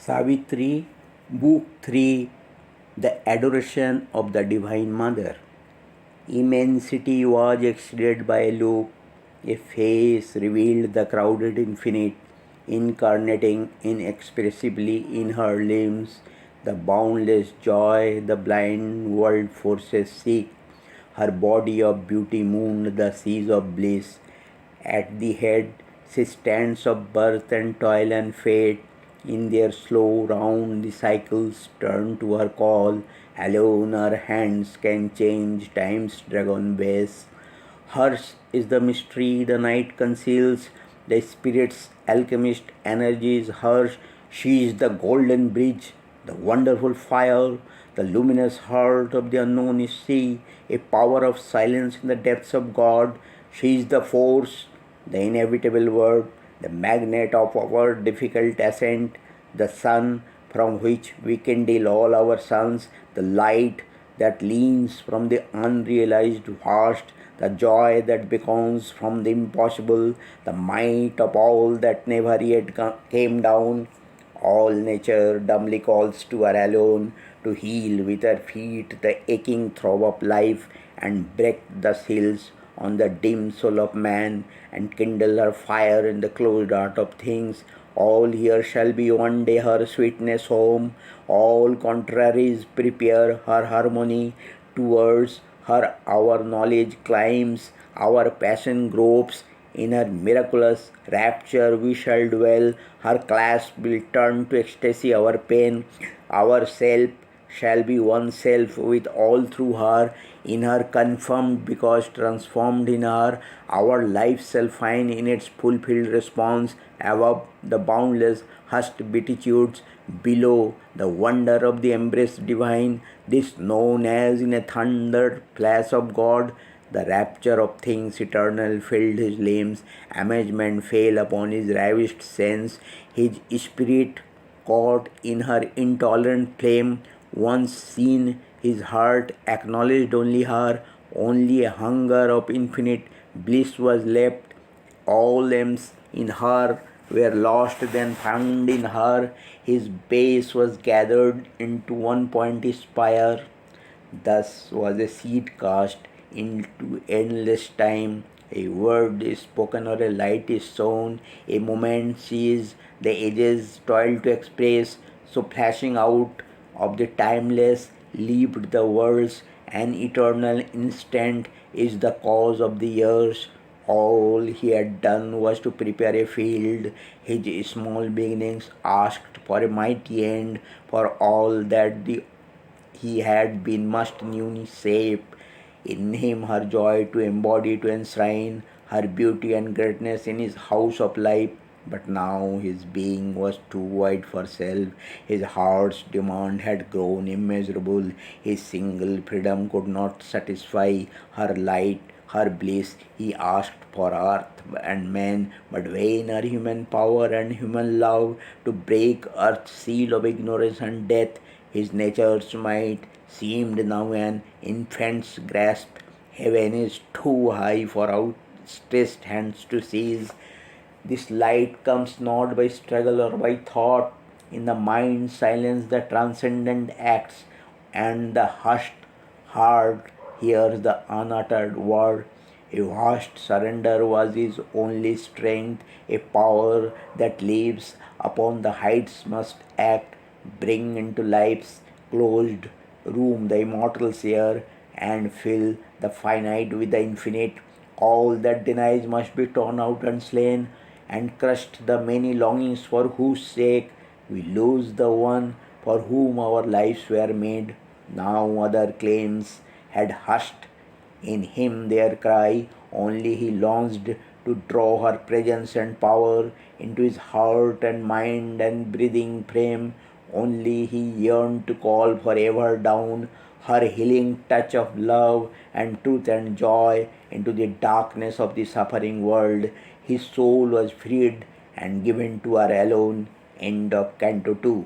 Savitri, Book 3, The Adoration of the Divine Mother. Immensity was exceeded by a look, a face revealed the crowded infinite, incarnating inexpressibly in her limbs the boundless joy the blind world forces seek. Her body of beauty mooned the seas of bliss. At the head she stands of birth and toil and fate. In their slow round the cycles turn to her call. Alone her hands can change time's dragon ways. Hers is the mystery the night conceals. The spirit's alchemist energy is hers. She is the golden bridge, the wonderful fire, the luminous heart of the unknown sea, a power of silence in the depths of God. She is the force, the inevitable word, the magnet of our difficult ascent, the sun from which we kindle all our suns, the light that leans from the unrealized vast, the joy that becomes from the impossible, the might of all that never yet came down. All nature dumbly calls to her alone to heal with her feet the aching throb of life and break the seals on the dim soul of man and kindle her fire in the closed art of things. All here shall be one day her sweetness home. All contraries prepare her harmony towards her. Our knowledge climbs, our passion gropes. In her miraculous rapture we shall dwell. Her clasp will turn to ecstasy our pain. Our self shall be one self with all through her. In her confirmed because transformed in her, our life shall find in its fulfilled response. Above the boundless hushed beatitudes, below the wonder of the embrace divine, this known as in a thunder flash of God, the rapture of things eternal filled his limbs. Amazement fell upon his ravished sense. His spirit caught in her intolerant flame. Once seen, his heart acknowledged only her. Only a hunger of infinite bliss was left. All aims in her were lost, then found in her. His base was gathered into one pointy spire. Thus was a seed cast into endless time. A word is spoken or a light is sown. A moment sees the ages toil to express. So flashing out of the timeless leaped the worlds. An eternal instant is the cause of the years. All he had done was to prepare a field. His small beginnings asked for a mighty end. For all that the he had been must newly shape in him her joy to embody, to enshrine her beauty and greatness in his house of life. But now his being was too wide for self. His heart's demand had grown immeasurable. His single freedom could not satisfy her light, her bliss. He asked for earth and man, but vain are human power and human love to break earth's seal of ignorance and death. His nature's might seemed now an infant's grasp. Heaven is too high for outstretched hands to seize. This light comes not by struggle or by thought. In the mind silence the transcendent acts, and the hushed heart hears the unuttered word. A vast surrender was his only strength, a power that lives upon the heights must act, bring into life's closed room the immortal air, and fill the finite with the infinite. All that denies must be torn out and slain, and crushed the many longings for whose sake we lose the one for whom our lives were made. Now other claims had hushed in him their cry, only he longed to draw her presence and power into his heart and mind and breathing frame. Only he yearned to call forever down her healing touch of love and truth and joy into the darkness of the suffering world. His soul was freed and given to her alone. End of Canto 2.